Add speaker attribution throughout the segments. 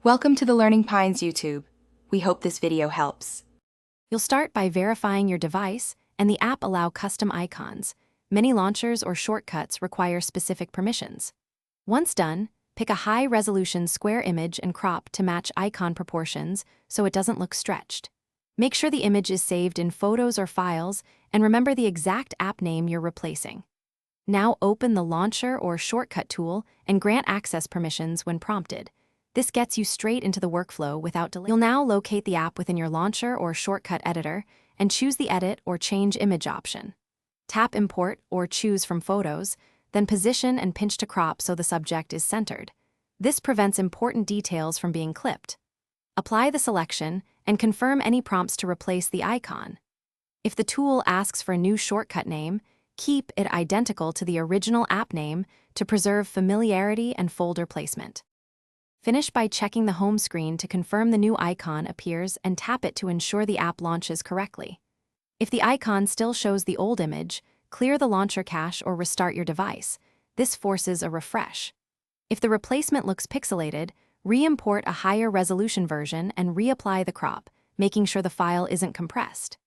Speaker 1: Welcome to the Learning Pines YouTube. We hope this video helps.
Speaker 2: You'll start by verifying your device, and the app allows custom icons. Many launchers or shortcuts require specific permissions. Once done, pick a high-resolution square image and crop to match icon proportions so it doesn't look stretched. Make sure the image is saved in Photos or Files, and remember the exact app name you're replacing. Now open the Launcher or Shortcut tool and grant access permissions when prompted. This gets you straight into the workflow without delay. You'll now locate the app within your launcher or shortcut editor and choose the Edit or Change Image option. Tap Import or choose from Photos, then position and pinch to crop so the subject is centered. This prevents important details from being clipped. Apply the selection and confirm any prompts to replace the icon. If the tool asks for a new shortcut name, keep it identical to the original app name to preserve familiarity and folder placement. Finish by checking the home screen to confirm the new icon appears and tap it to ensure the app launches correctly. If the icon still shows the old image, clear the launcher cache or restart your device. This forces a refresh. If the replacement looks pixelated, re-import a higher resolution version and reapply the crop, making sure the file isn't compressed.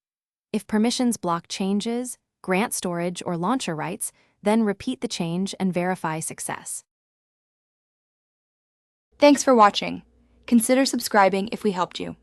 Speaker 2: If permissions block changes, grant storage or launcher rights, then repeat the change and verify success.
Speaker 1: Thanks for watching. Consider subscribing if we helped you.